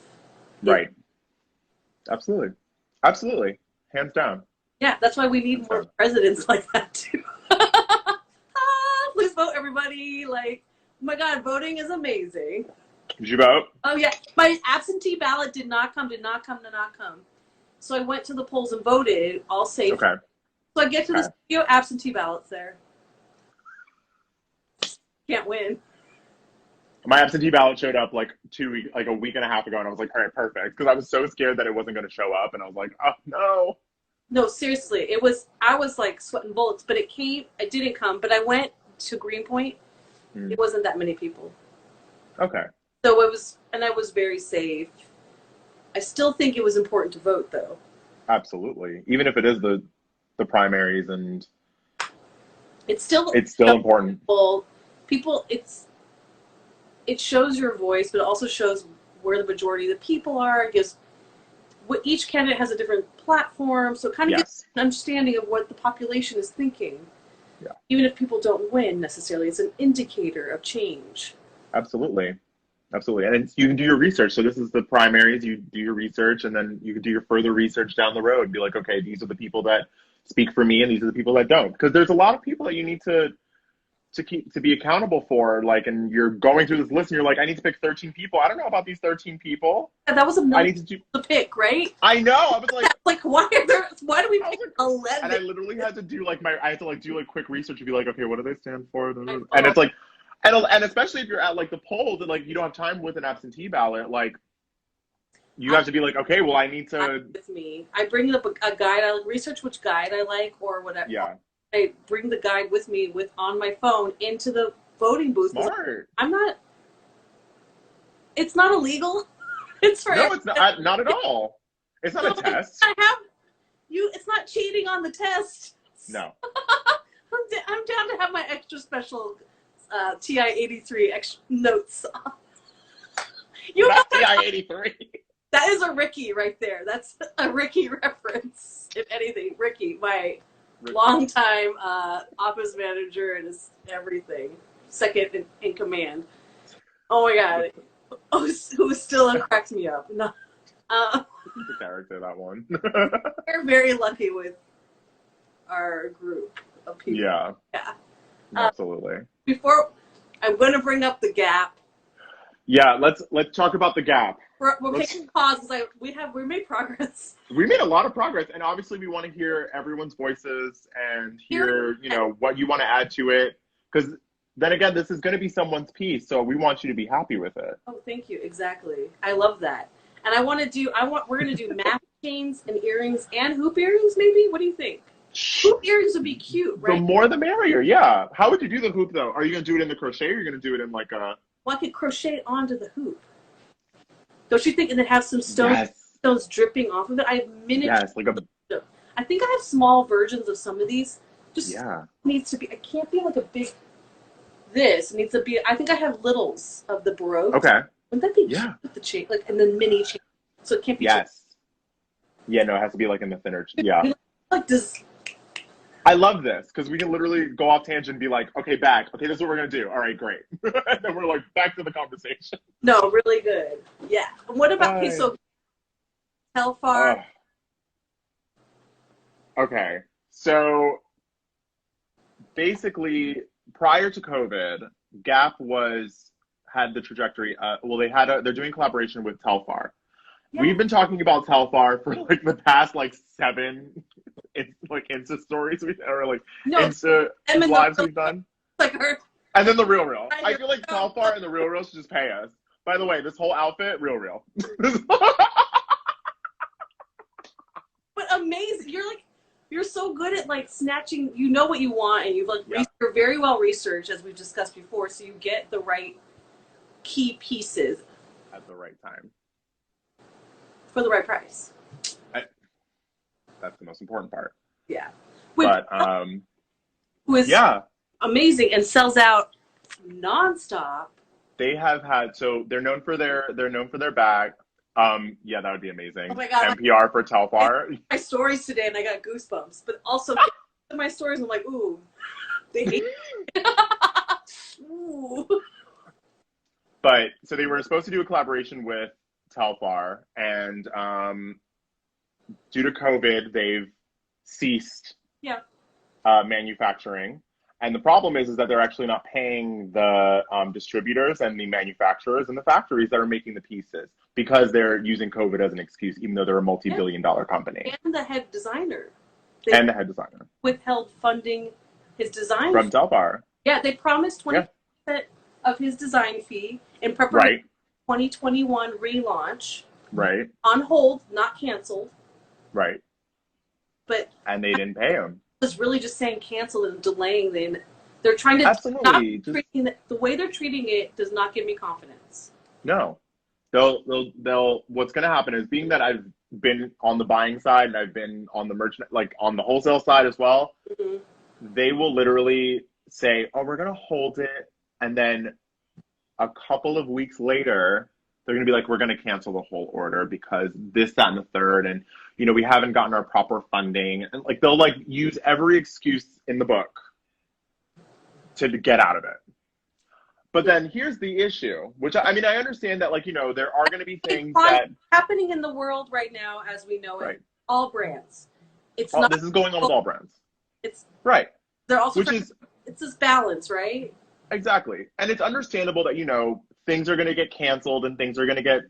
Right. Absolutely. Absolutely. Hands down. Yeah, that's why we need more presidents like that too. Please vote, everybody. Like, oh my God, voting is amazing. Did you vote? Oh yeah, my absentee ballot did not come. So I went to the polls and voted, all safe. Okay. So I get to the studio, absentee ballots there. Can't win. My absentee ballot showed up like a week and a half ago, and I was like, all right, perfect. Because I was so scared that it wasn't going to show up, and I was like, oh, no. No, seriously. I was like sweating bullets, but it didn't come, but I went to Greenpoint. It wasn't that many people. Okay. So I was very safe. I still think it was important to vote, though. Absolutely. Even if it is the primaries, and it's still important. People, it shows your voice, but it also shows where the majority of the people are. It gives each candidate has a different platform, so it kind of gives an understanding of what the population is thinking. Yeah. Even if people don't win necessarily, it's an indicator of change. Absolutely. And you can do your research. So this is the primaries. You do your research, and then you can do your further research down the road. Be like, okay, these are the people that speak for me, and these are the people that don't. Because there's a lot of people that you need to be accountable for. Like, and you're going through this list, and you're like, I need to pick 13 people. I don't know about these 13 people. Yeah, that was I need to pick, right? I know. I was like, why do we pick 11? And I literally had to do quick research and be like, okay, what do they stand for? And it's like. And especially if you're at like the polls and like you don't have time with an absentee ballot, like you have to be like, okay, well, I need to. With me, I bring up a guide. I research which guide I like or whatever. Yeah. I bring the guide with me on my phone into the voting booth. Smart. I'm not. It's not illegal. It's for no, it's not at all. It's not a test. It's not cheating on the test. No. I'm down to have my extra special. TI-83 extra notes. That's TI-83. That is a Ricky right there. That's a Ricky reference. If anything, Ricky, my longtime office manager and his everything, second in command. Oh my god, who still cracks me up. No, the character, that one. We're very lucky with our group of people. Yeah. Absolutely. Before, I'm going to bring up the gap. Yeah, let's talk about the gap. We're taking pause because we made progress. We made a lot of progress, and obviously we want to hear everyone's voices and hear what you want to add to it, because then again, this is going to be someone's piece, so we want you to be happy with it. Oh, thank you. Exactly. I love that, and we're going to do math chains and earrings and hoop earrings. Maybe. What do you think? Hoop earrings would be cute, right? The more the merrier, yeah. How would you do the hoop, though? Are you going to do it in the crochet, or are you going to do it in like a... Well, I could crochet onto the hoop. Don't you think? And then have some stones dripping off of it. I have miniature. Yes, like a... I think I have small versions of some of these. Needs to be... It can't be like a big... This it needs to be... I think I have littles of the baroque. Okay. Wouldn't that be cute with the chain? Like, and then mini chain. So it can't be... Yes. Yeah, no, it has to be like in the thinner... Yeah. Like this... I love this because we can literally go off tangent and be like, okay, back. Okay, this is what we're going to do. All right, great. And then we're like, back to the conversation. No, really good. Yeah. What about, okay, so Telfar? Okay. So basically, prior to COVID, Gap had the trajectory. They're doing collaboration with Telfar. Yeah. We've been talking about Telfar for like the past like 7 Insta stories Insta lives we've done. And then the Real. I feel like Telfar and the Real should just pay us. By the way, this whole outfit, Real. But amazing. You're so good at like snatching, you know what you want, and you're very well researched, as we've discussed before, so you get the right key pieces at the right time. For the right price. That's the most important part. Yeah. But who is amazing and sells out nonstop. They have had, so they're known for their bag. Yeah, that would be amazing. Oh my God. MPR for Telfar. My stories today and I got goosebumps. But also my stories, I'm like, ooh. They hate ooh. But so they were supposed to do a collaboration with Telfar, and due to COVID, they've ceased manufacturing, And the problem is that they're actually not paying the distributors and the manufacturers and the factories that are making the pieces because they're using COVID as an excuse, even though they're a multi-billion-dollar company. And the head designer. And the head designer. Withheld funding his design from Telfar. Yeah, they promised 20% of his design fee in preparation for 2021 relaunch. Right. On hold, not canceled. Right. And they didn't pay him. Was really just saying cancel and delaying them. They're trying to absolutely the way they're treating it does not give me confidence. No, they'll. What's going to happen is, being that I've been on the buying side and I've been on the merchant, like on the wholesale side as well, they will literally say, "Oh, we're going to hold it," and then a couple of weeks later, they're going to be like, "We're going to cancel the whole order because this, that, and the third, and we haven't gotten our proper funding," and like they'll like use every excuse in the book to get out of it. But then here's the issue, which I understand that there are going to be things that happening in the world right now as we know it. All brands. This is going on with all brands. It's right. They're also it's this balance, right? Exactly, and it's understandable that things are going to get canceled and things are going to get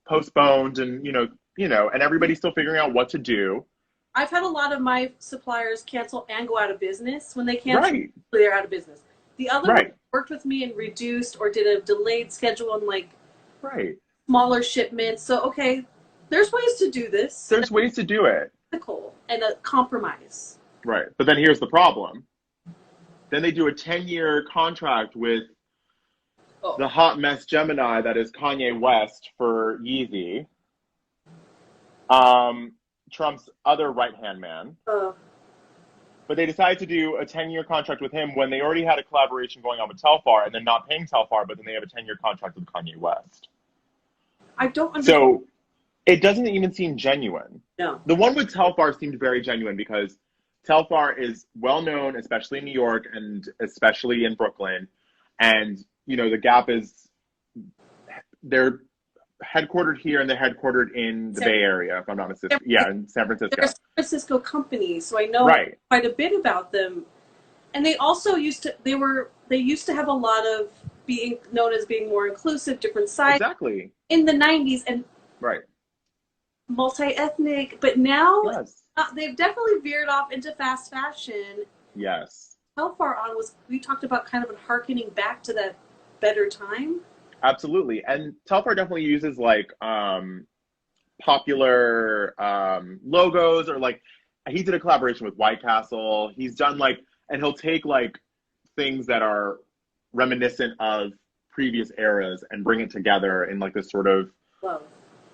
postponed, and and everybody's still figuring out what to do. I've had a lot of my suppliers cancel and go out of business. When they cancel, they're out of business. The other one worked with me and reduced or did a delayed schedule on smaller shipments. So, okay, there's ways to do this. There's ways to do it. And a compromise. Right. But then here's the problem. Then they do a 10-year contract with the hot mess Gemini that is Kanye West for Yeezy. Trump's other right-hand man. But they decided to do a 10-year contract with him when they already had a collaboration going on with Telfar, and then not paying Telfar, but then they have a 10-year contract with Kanye West. I don't understand. So it doesn't even seem genuine. No. The one with Telfar seemed very genuine because Telfar is well known, especially in New York and especially in Brooklyn. And, the Gap they're headquartered here and they're headquartered in the Bay Area, if I'm not mistaken. Yeah, in San Francisco. They're a San Francisco company, so I know quite a bit about them. And they also used to have a lot of being known as being more inclusive, different sizes. Exactly. In the 90s and multi-ethnic, but now they've definitely veered off into fast fashion. Yes. How far on we talked about kind of a harkening back to that better time? Absolutely. And Telfar definitely uses popular logos, or he did a collaboration with White Castle. He's done and he'll take things that are reminiscent of previous eras and bring it together in this sort of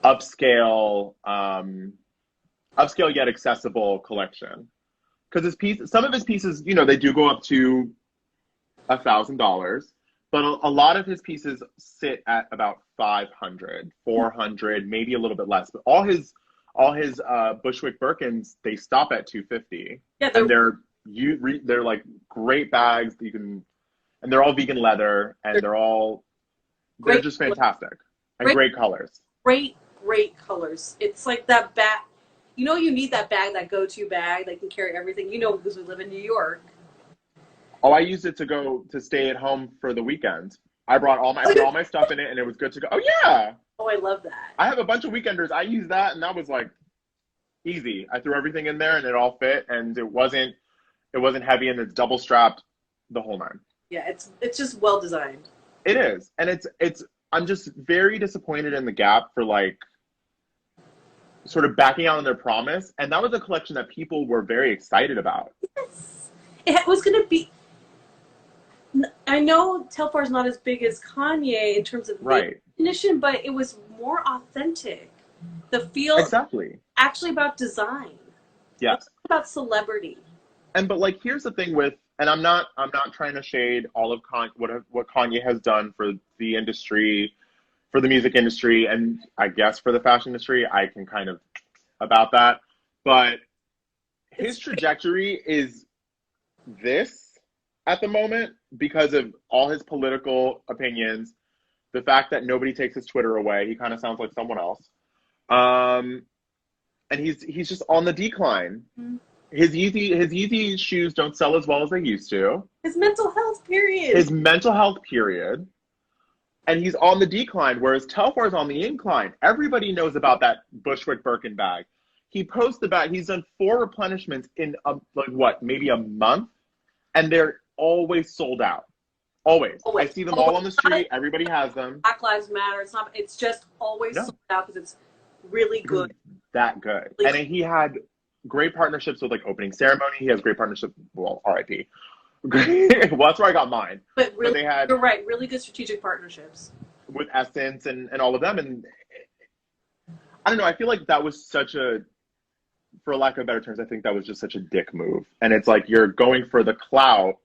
upscale yet accessible collection. Because some of his pieces, they do go up to $1,000. But a lot of his pieces sit at about 500, 400, maybe a little bit less. But all his Bushwick Birkins, they stop at 250. Yeah, and they're great bags that and they're all vegan leather, and they're just fantastic and great colors. Great colors. It's like that bag. You need that bag, that go-to bag that can carry everything. Because we live in New York. Oh, I used it to stay at home for the weekend. I brought all my stuff in it, and it was good to go. Oh yeah. Oh, I love that. I have a bunch of weekenders. I used that, and that was easy. I threw everything in there, and it all fit, and it wasn't heavy, and it's double strapped, the whole nine. Yeah, it's just well designed. It is, and it's. I'm just very disappointed in the Gap for sort of backing out on their promise, and that was a collection that people were very excited about. Yes, it was going to be. I know Telfar's not as big as Kanye in terms of recognition, but it was more authentic. The feel actually about design. Yes. It's about celebrity. And here's the thing and I'm not trying to shade all of what Kanye has done for the industry, for the music industry, and I guess for the fashion industry. I can kind of about that, but his trajectory is this at the moment because of all his political opinions, the fact that nobody takes his Twitter away. He kind of sounds like someone else. And he's just on the decline. Mm-hmm. His Yeezy shoes don't sell as well as they used to. His mental health, period. His mental health, period. And he's on the decline, whereas Telfar's on the incline. Everybody knows about that Bushwick Birkin bag. He posts about, he's done 4 replenishments in maybe a month, and they're always sold out. Always. I see them all on the street. Everybody has them. Black Lives Matter. It's just always sold out because it's really good. That good. And he had great partnerships with Opening Ceremony. He has great partnerships. Well, RIP. Well, that's where I got mine. But really, you're right. Really good strategic partnerships with Essence and all of them. And I don't know. I feel like that was such a, for lack of better terms, I think that was just such a dick move. And it's like you're going for the clout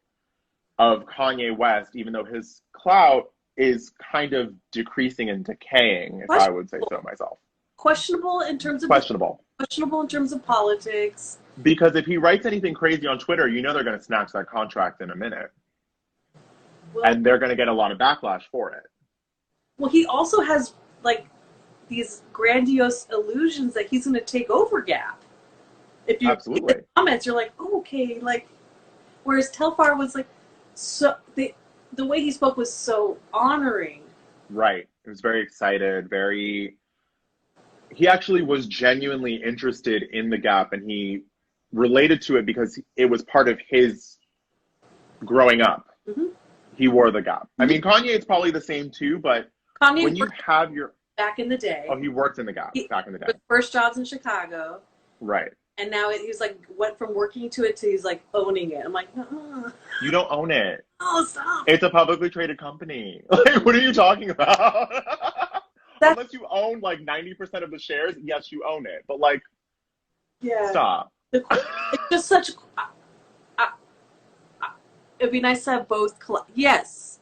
of Kanye West, even though his clout is kind of decreasing and decaying, if I would say so myself. Questionable in terms of politics. Because if he writes anything crazy on Twitter, you know they're going to snatch that contract in a minute. Well, and they're going to get a lot of backlash for it. Well, he also has these grandiose illusions that he's going to take over Gap. If you read the comments, you're like, oh, okay, whereas Telfar was so the way he spoke was so honoring. Right. He was very excited, he actually was genuinely interested in the Gap, and he related to it because it was part of his growing up. Mm-hmm. He wore the Gap. Mm-hmm. I mean, Kanye is probably the same too, but Kanye when you have your... Back in the day. Oh, he worked in the Gap back in the day. First jobs in Chicago. Right. And now he's went from working to it to he's owning it. I'm like, you don't own it. Oh, stop. It's a publicly traded company. What are you talking about? Unless you own 90% of the shares, yes, you own it. But yeah, stop. It's just such. It'd be nice to have both. Yes,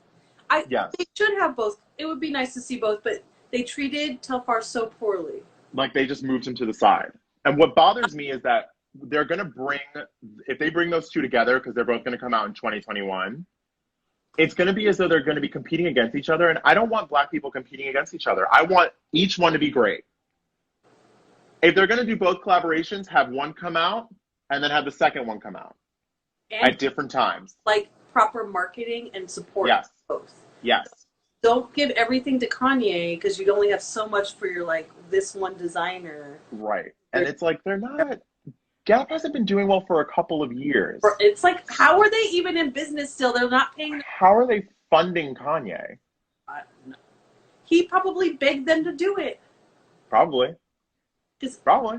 yes. They should have both. It would be nice to see both, but they treated Telfar so poorly. They just moved him to the side. And what bothers me is that they're going to if they bring those two together, because they're both going to come out in 2021, it's going to be as though they're going to be competing against each other. And I don't want Black people competing against each other. I want each one to be great. If they're going to do both collaborations, have one come out and then have the second one come out at different times. Proper marketing and support both. Yes. Don't give everything to Kanye because you only have so much for your this one designer. Right. And it's they're not. Gap hasn't been doing well for a couple of years. It's how are they even in business still? They're not paying. How are they funding Kanye? He probably begged them to do it. Probably. Probably.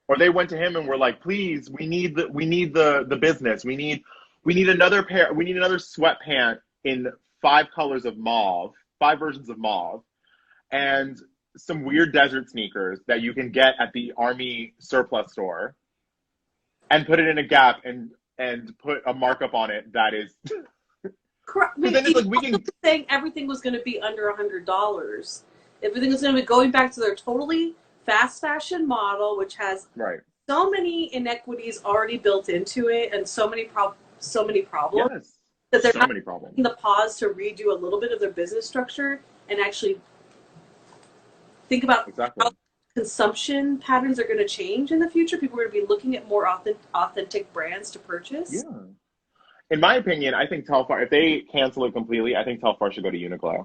Or they went to him and were like, please, we need the business. We need another pair. We need another sweatpant in 5 colors of mauve, 5 versions of mauve, and some weird desert sneakers that you can get at the Army surplus store, and put it in a Gap and put a markup on it that is. Correct. Then it's we can saying everything was going to be under $100. Everything was going to be going back to their totally fast fashion model, which has so many inequities already built into it, and so many problems. Yes. That they're not taking the pause to redo a little bit of their business structure and actually think about how consumption patterns are going to change in the future. People are going to be looking at more authentic brands to purchase. Yeah. In my opinion, I think Telfar, if they cancel it completely, I think Telfar should go to Uniqlo.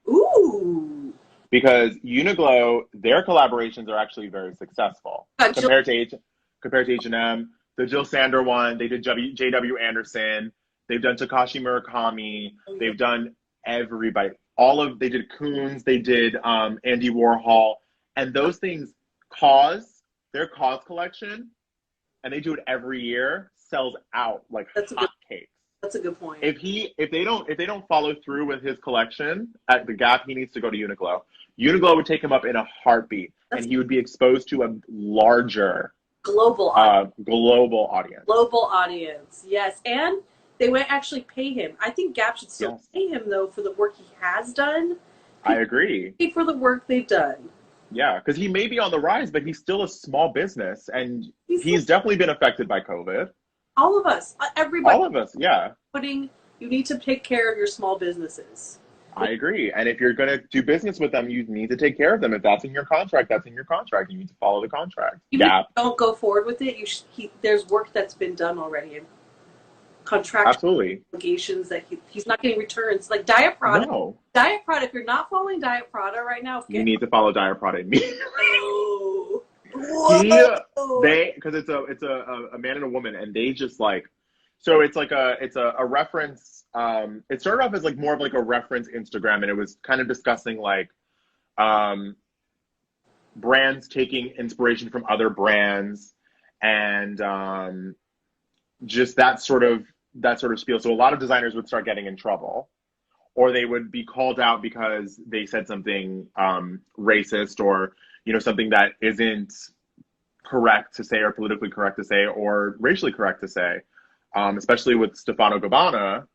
Ooh. Because Uniqlo, their collaborations are actually very successful compared to H&M. The Jill Sander one, they did J.W. Anderson. They've done Takashi Murakami. They've done everybody. They did Coons. They did Andy Warhol. And those things their Cause collection, and they do it every year, sells out like hotcakes. That's a good point. If they don't follow through with his collection at the Gap, he needs to go to Uniqlo. Uniqlo would take him up in a heartbeat, and he would be exposed to a larger global audience. Global audience, yes. And they would actually pay him. I think Gap should still pay him, though, for the work he has done. I agree. Pay for the work they've done. Yeah, because he may be on the rise, but he's still a small business, and he's definitely been affected by COVID. All of us. Everybody. All of us, yeah. You need to take care of your small businesses. I agree. And if you're going to do business with them, you need to take care of them. If that's in your contract, that's in your contract. You need to follow the contract. Even if you don't go forward with it, there's work that's been done already. Contractual obligations that he's not getting returns. Like Diet Prada. No. Diet Prada, if you're not following Diet Prada right now, you need to follow Diet Prada immediately. Because it's a man and a woman, and they just like, so it's like a reference. It started off as like more of like a reference Instagram, and it was kind of discussing like brands taking inspiration from other brands, and just that sort of spiel. So a lot of designers would start getting in trouble, or they would be called out because they said something racist, or something that isn't correct to say, or politically correct to say, or racially correct to say. Especially with Stefano Gabbana,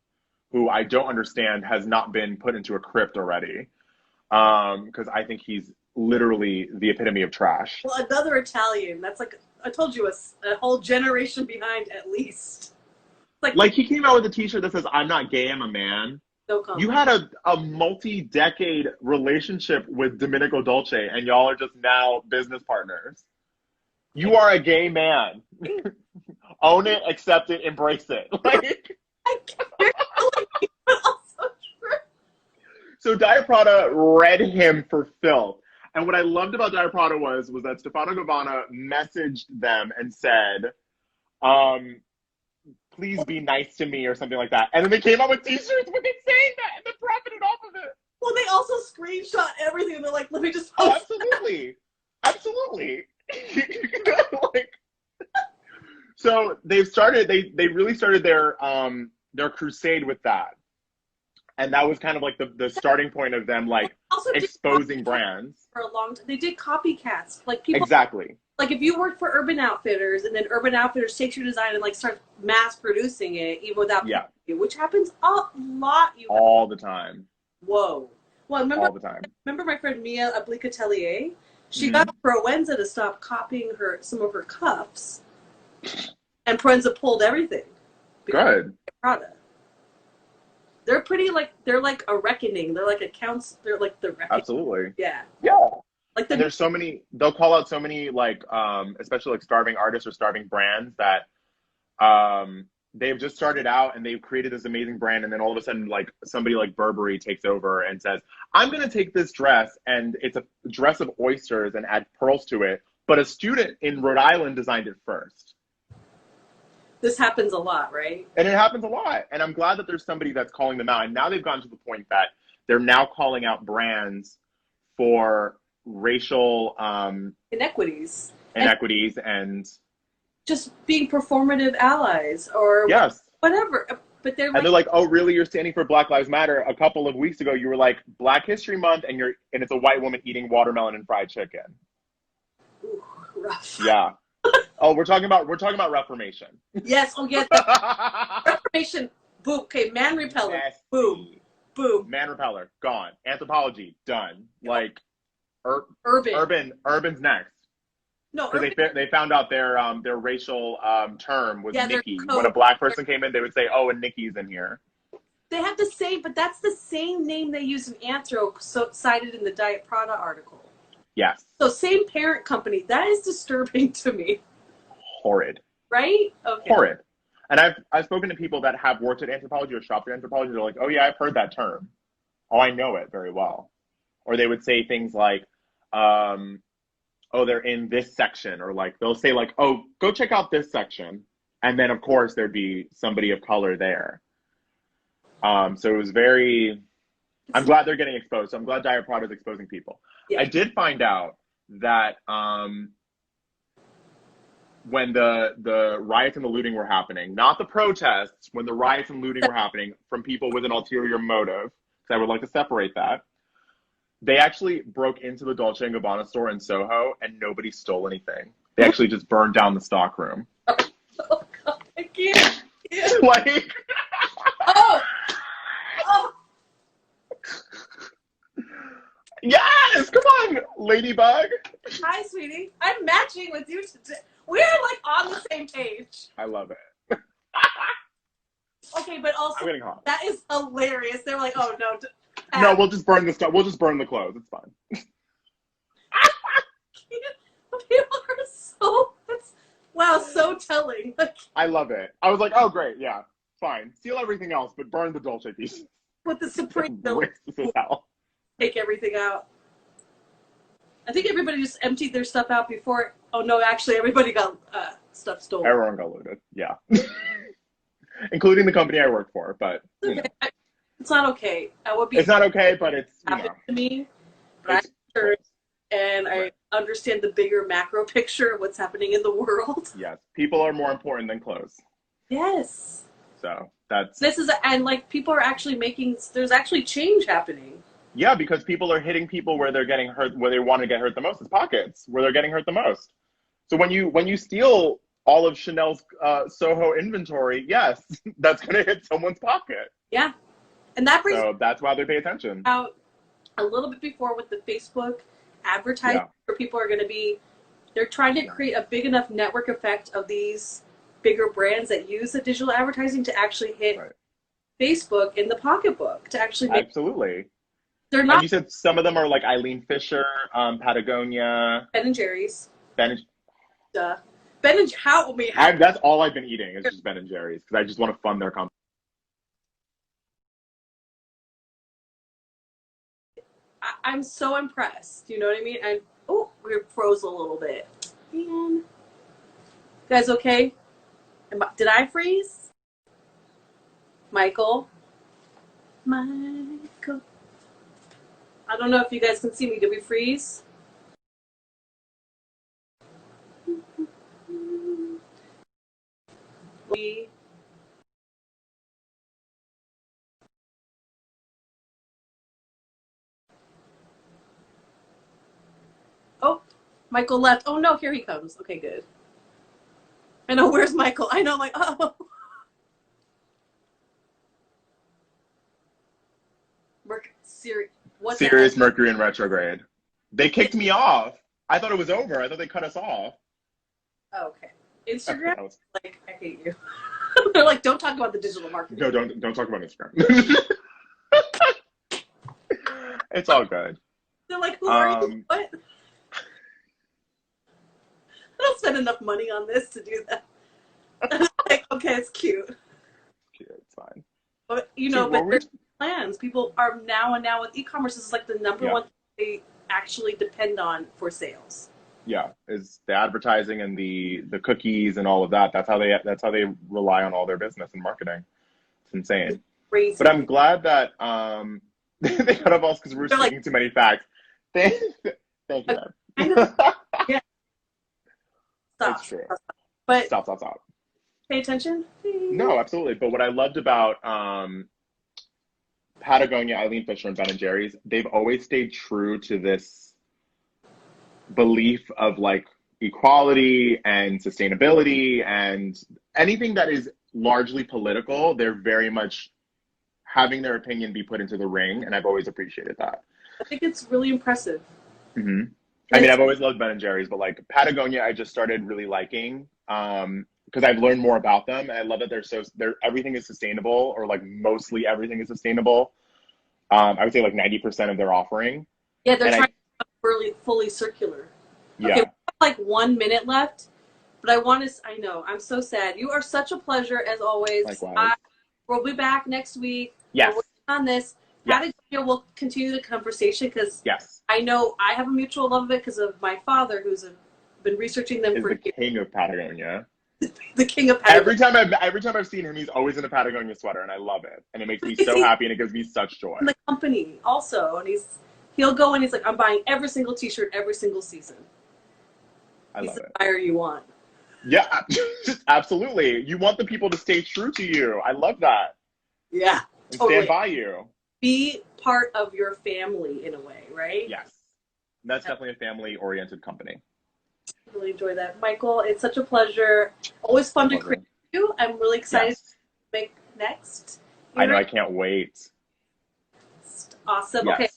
who I don't understand has not been put into a crypt already, because I think he's literally the epitome of trash. Well, another Italian. That's like, I told you, a whole generation behind at least. Like he came out with a t-shirt that says, "I'm not gay, I'm a man." You had a multi-decade relationship with Domenico Dolce, and y'all are just now business partners. You are a gay man. Own it, accept it, embrace it. Like, I can't. But also true. So Diet Prada read him for filth. And what I loved about Diet Prada was that Stefano Gabbana messaged them and said, please be nice to me, or something like that. And then they came out with t-shirts with it saying that, and then profited off of it. Well, they also screenshot everything, and they're like, let me just post absolutely. Absolutely. Like, so they really started their crusade with that. And that was kind of like the starting point of them like exposing brands. For a long time. They did copycats. Like people Exactly. Like if you work for Urban Outfitters, and then Urban Outfitters takes your design and like starts mass producing it even without you, which happens a lot. All the time. Whoa. Well, all the time. Remember my friend Mia Ablicatelier? She got Proenza to stop copying some of her cuffs, and Proenza pulled everything. Good. Prada. They're pretty they're like a reckoning. They're like accounts. They're like the reckoning. Absolutely. Yeah. Yeah. Like there's so many. They'll call out so many especially like starving artists or starving brands that they've just started out and they've created this amazing brand, and then all of a sudden like somebody like Burberry takes over and says, I'm going to take this dress, and it's a dress of oysters, and add pearls to it, but a student in Rhode Island designed it first. This happens a lot, right? And it happens a lot. And I'm glad that there's somebody that's calling them out. And now they've gotten to the point that they're now calling out brands for racial inequities and just being performative allies or whatever. But they're like, oh, really? You're standing for Black Lives Matter? A couple of weeks ago, you were like Black History Month, and it's a white woman eating watermelon and fried chicken. Ooh, rough. Yeah. Oh, we're talking about Reformation. Yes. Oh, yes. Reformation. Boom. Okay. Man repeller. Nasty. Boom. Boom. Man repeller. Gone. Anthropology. Done. Like, Urban's next. No, because they found out their racial term was Nikki. When a Black person came in, they would say, "Oh, and Nikki's in here." They have the same, but that's the same name they use in Anthro, cited in the Diet Prada article. Yes. So same parent company. That is disturbing to me. Horrid. Right? Okay. Horrid. And I've spoken to people that have worked at Anthropology or shopped at Anthropology. They're like, "Oh yeah, I've heard that term. Oh, I know it very well." Or they would say things like, "Oh, they're in this section," or like they'll say like, "Oh, go check out this section," and then of course there'd be somebody of color there. So it was very. I'm glad they're getting exposed. So I'm glad Diet Prada is exposing people. Yeah. I did find out that when the riots and the looting were happening, not the protests, when the riots and looting were happening from people with an ulterior motive, because I would like to separate that, they actually broke into the Dolce & Gabbana store in Soho and nobody stole anything. They actually just burned down the stockroom. Oh, God, I can't. Like... Oh! Yes! Come on, Ladybug! Hi, sweetie. I'm matching with you today. We're like on the same page. I love it. Okay, but also, that is hilarious. They're like, oh no. No, we'll just burn the stuff. We'll just burn the clothes. It's fine. People are so telling. I love it. I was like, oh great, yeah, fine. Steal everything else, but burn the Dolce piece. With the Supreme Take everything out. I think everybody just emptied their stuff out before. Oh no, actually, everybody got stuff stolen. Everyone got looted. Yeah, including the company I work for. But you know. It's not okay. It's not okay, but it's happened to me. But and I understand the bigger macro picture of what's happening in the world. Yes, people are more important than clothes. Yes. So and like people are actually there's actually change happening. Yeah, because people are hitting people where they're getting hurt, where they want to get hurt the most. It's pockets where they're getting hurt the most. So when you steal all of Chanel's Soho inventory, yes, that's going to hit someone's pocket. Yeah, and that brings. So that's why they pay attention. Out a little bit before with the Facebook advertising, where people are going to be, they're trying to create a big enough network effect of these bigger brands that use the digital advertising to actually hit Facebook in the pocketbook to actually make. Absolutely. They're not. And you said some of them are like Eileen Fisher, Patagonia, Ben and Jerry's. Ben and that's all I've been eating is just Ben and Jerry's because I just want to fund their company. I'm so impressed. You know what I mean? And we froze a little bit. Man. You guys okay? Did I freeze? Michael? I don't know if you guys can see me. Did we freeze? Oh, Michael left. Oh no, here he comes. Okay, good. I know, where's Michael? I know, like, oh. Sirius Mercury in retrograde. They kicked me off. I thought it was over. I thought they cut us off. Oh, okay. Instagram? Like, I hate you. They're like, don't talk about the digital marketing. No, don't talk about Instagram. It's all good. They're like, who are you? What? I don't spend enough money on this to do that. Like, okay, it's cute. Cute, it's fine. But there's plans. People are now with e-commerce is like the number one thing they actually depend on for sales. Yeah, is the advertising and the cookies and all of that. That's how they rely on all their business and marketing. It's insane. It's crazy. But I'm glad that they cut off us because we're speaking too many facts. Thank you, man. Yeah. Stop. It's true. But stop. Pay attention. No, absolutely. But what I loved about Patagonia, Eileen Fisher, and Ben & Jerry's, they've always stayed true to this belief of like equality and sustainability, and anything that is largely political, they're very much having their opinion be put into the ring, and I've always appreciated that. I think it's really impressive. Mm-hmm. I mean, I've always loved Ben & Jerry's, but like Patagonia, I just started really liking because I've learned more about them, and I love that everything is sustainable, or like mostly everything is sustainable. I would say like 90% of their offering. Yeah, they're trying to be fully circular. Yeah. Okay, we have like 1 minute left, but I know, I'm so sad. You are such a pleasure as always. Likewise. We'll be back next week. Yes. We're working on this. Patagonia will continue the conversation because I know I have a mutual love of it because of my father, who's been researching them for years. The king of Patagonia. The king of Patagonia. Every time I've seen him, he's always in a Patagonia sweater, and I love it. And it makes me so happy, and it gives me such joy. And the company also, and he'll go and he's like, I'm buying every single T-shirt every single season. He's the buyer you want. Yeah, absolutely. You want the people to stay true to you. I love that. Yeah, and stand by you. Be part of your family in a way, right? Yes, that's definitely a family-oriented company. Really enjoy that, Michael. It's such a pleasure. Always fun to create with you. I'm really excited to make next. I know. I can't wait. Awesome. Yes. Okay.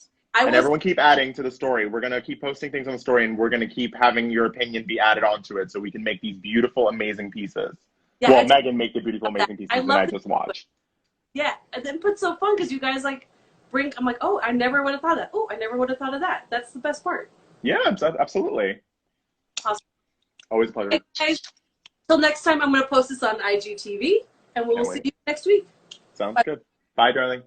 And everyone keep adding to the story. We're going to keep posting things on the story, and we're going to keep having your opinion be added onto it so we can make these beautiful, amazing pieces. Yeah, well, Megan make the beautiful, amazing pieces that I just watched. Yeah, and then it's so fun because you guys like I'm like, oh, I never would have thought of that. Oh, I never would have thought of that. That's the best part. Yeah, absolutely. Awesome. Always a pleasure. Okay, guys. Till next time, I'm going to post this on IGTV, and we'll see you next week. Sounds good. Bye, darling.